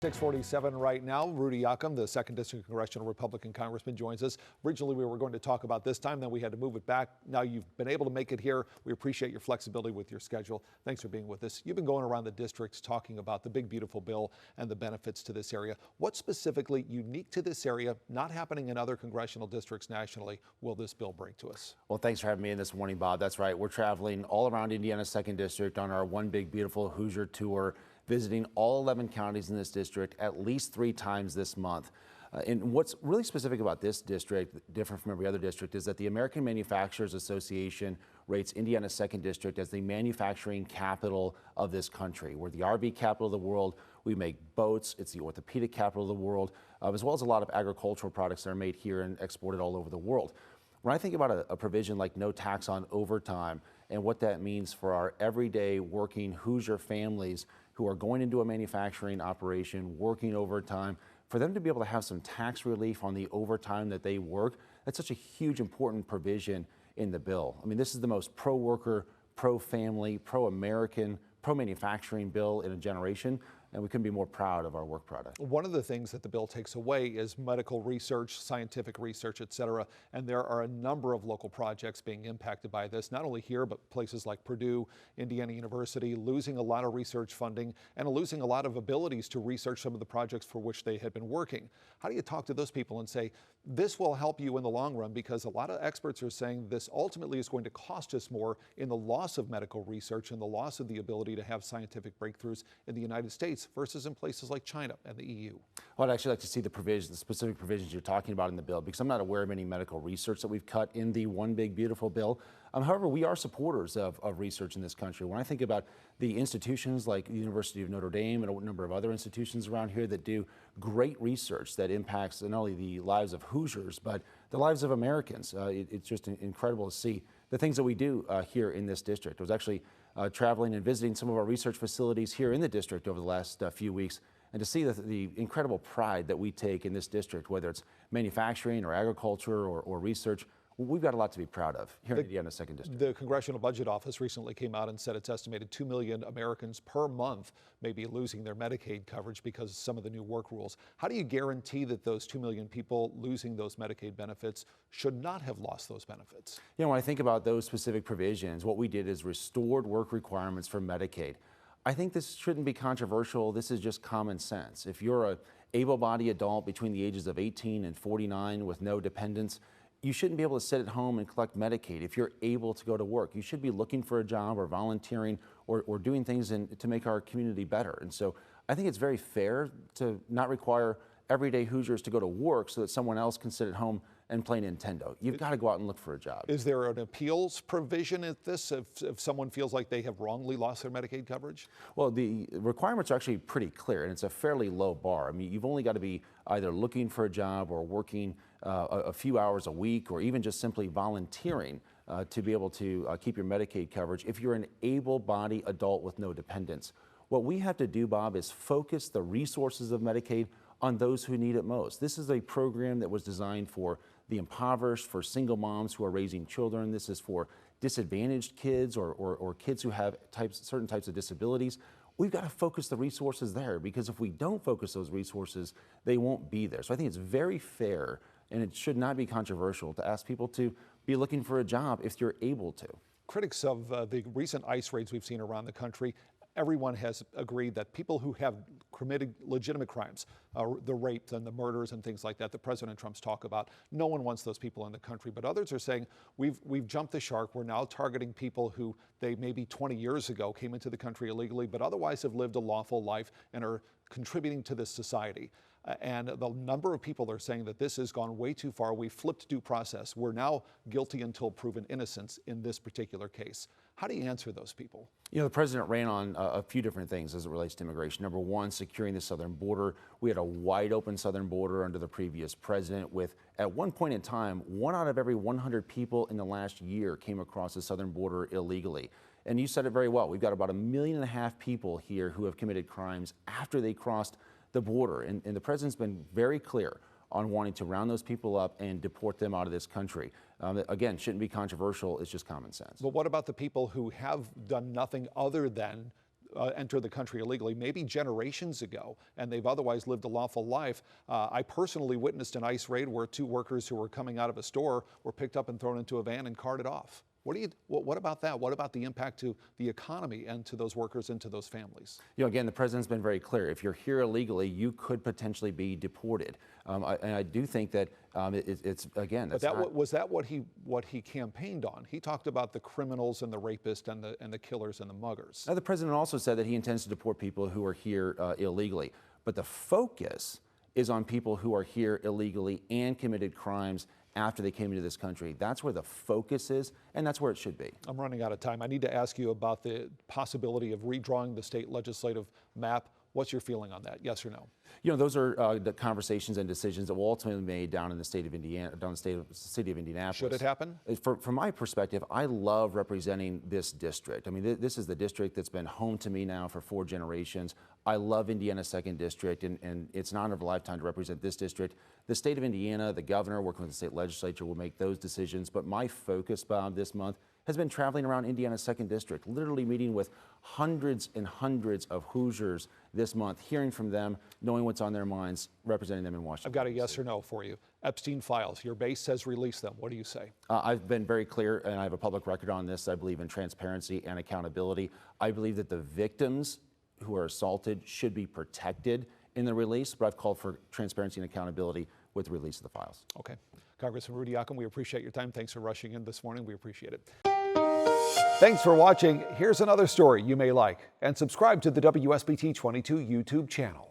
6:47 right now. Rudy Yakym, the 2nd District Congressional Republican Congressman, joins us. Originally, we were going to talk about this time, then we had to move it back. Now you've been able to make it here. We appreciate your flexibility with your schedule. Thanks for being with us. You've been going around the districts talking about the big, beautiful bill and the benefits to this area. What specifically unique to this area, not happening in other congressional districts nationally, will this bill bring to us? Well, thanks for having me in this morning, Bob. That's right. We're traveling all around Indiana's 2nd District on our One Big Beautiful Hoosier tour, visiting all 11 counties in this district at least 3 times this month. And what's really specific about this district, different from every other district, is that the American Manufacturers Association rates Indiana's 2nd District as the manufacturing capital of this country. We're the RV capital of the world. We make boats. It's the orthopedic capital of the world, as well as a lot of agricultural products that are made here and exported all over the world. When I think about a provision like no tax on overtime and what that means for our everyday working Hoosier families who are going into a manufacturing operation, working overtime, for them to be able to have some tax relief on the overtime that they work, that's such a huge, important provision in the bill. I mean, this is the most pro-worker, pro-family, pro-American, pro-manufacturing bill in a generation, and we couldn't be more proud of our work product. One of the things that the bill takes away is medical research, scientific research, et cetera, and there are a number of local projects being impacted by this, not only here, but places like Purdue, Indiana University, losing a lot of research funding and losing a lot of abilities to research some of the projects for which they had been working. How do you talk to those people and say, this will help you in the long run, because a lot of experts are saying this ultimately is going to cost us more in the loss of medical research and the loss of the ability to have scientific breakthroughs in the United States versus in places like China and the EU. Well, I'd actually like to see the provisions, the specific provisions you're talking about in the bill, because I'm not aware of any medical research that we've cut in the One Big Beautiful bill. However, we are supporters of research in this country. When I think about the institutions like the University of Notre Dame and a number of other institutions around here that do great research that impacts not only the lives of Hoosiers, but the lives of Americans, it's just incredible to see the things that we do here in this district. I was actually traveling and visiting some of our research facilities here in the district over the last few weeks, and to see the incredible pride that we take in this district, whether it's manufacturing or agriculture or research. We've got a lot to be proud of here in Indiana's 2nd District. The Congressional Budget Office recently came out and said it's estimated 2 million Americans per month may be losing their Medicaid coverage because of some of the new work rules. How do you guarantee that those 2 million people losing those Medicaid benefits should not have lost those benefits? You know, when I think about those specific provisions, what we did is restored work requirements for Medicaid. I think this shouldn't be controversial. This is just common sense. If you're an able-bodied adult between the ages of 18 and 49 with no dependents, you shouldn't be able to sit at home and collect Medicaid. If you're able to go to work, you should be looking for a job or volunteering or doing things to make our community better. And so I think it's very fair to not require everyday Hoosiers to go to work so that someone else can sit at home and play Nintendo. You've got to go out and look for a job. Is there an appeals provision at this if someone feels like they have wrongly lost their Medicaid coverage? Well, the requirements are actually pretty clear, and it's a fairly low bar. I mean, you've only got to be either looking for a job or working a few hours a week, or even just simply volunteering to be able to keep your Medicaid coverage if you're an able-bodied adult with no dependents. What we have to do, Bob, is focus the resources of Medicaid on those who need it most. This is a program that was designed for the impoverished, for single moms who are raising children. This is for disadvantaged kids or kids who have certain types of disabilities. We've got to focus the resources there, because if we don't focus those resources, they won't be there. So I think it's very fair, and it should not be controversial to ask people to be looking for a job if you're able to. Critics of the recent ICE raids we've seen around the country, everyone has agreed that people who have committed legitimate crimes, the rapes and the murders and things like that President Trump's talk about, no one wants those people in the country. But others are saying we've jumped the shark. We're now targeting people who they maybe 20 years ago came into the country illegally, but otherwise have lived a lawful life and are contributing to this society. And the number of people are saying that this has gone way too far. We flipped due process. We're now guilty until proven innocence in this particular case. How do you answer those people? You know, the president ran on a few different things as it relates to immigration. Number one, securing the southern border. We had a wide open southern border under the previous president with, at one point in time, 1 out of every 100 people in the last year came across the southern border illegally. And you said it very well. We've got about 1.5 million people here who have committed crimes after they crossed the border. And the president's been very clear on wanting to round those people up and deport them out of this country. Again, shouldn't be controversial. It's just common sense. But what about the people who have done nothing other than entered the country illegally, maybe generations ago, and they've otherwise lived a lawful life. I personally witnessed an ICE raid where 2 workers who were coming out of a store were picked up and thrown into a van and carted off. What about that? What about the impact to the economy and to those workers and to those families? Again, the president's been very clear. If you're here illegally, you could potentially be deported. And I do think that it's again. But was that what he campaigned on? He talked about the criminals and the rapists and the killers and the muggers. Now, the president also said that he intends to deport people who are here illegally. But the focus is on people who are here illegally and committed crimes after they came into this country. That's where the focus is, and that's where it should be. I'm running out of time. I need to ask you about the possibility of redrawing the state legislative map. What's your feeling on that? Yes or no? Those are the conversations and decisions that will ultimately be made down in the state of Indiana, down in the city of Indianapolis. Should it happen? From my perspective, I love representing this district. I mean, this is the district that's been home to me now for 4 generations. I love Indiana's 2nd District, and it's an honor of a lifetime to represent this district. The state of Indiana, the governor, working with the state legislature, will make those decisions. But my focus, Bob, this month has been traveling around Indiana's 2nd District, literally meeting with hundreds and hundreds of Hoosiers this month, hearing from them, knowing what's on their minds, representing them in Washington. I've got a yes or no for you. Epstein files, your base says release them. What do you say? I've been very clear, and I have a public record on this. I believe in transparency and accountability. I believe that the victims who are assaulted should be protected in the release, but I've called for transparency and accountability with the release of the files. Okay. Congressman Rudy Yakym, we appreciate your time. Thanks for rushing in this morning. We appreciate it. Thanks for watching. Here's another story you may like. And subscribe to the WSBT 22 YouTube channel.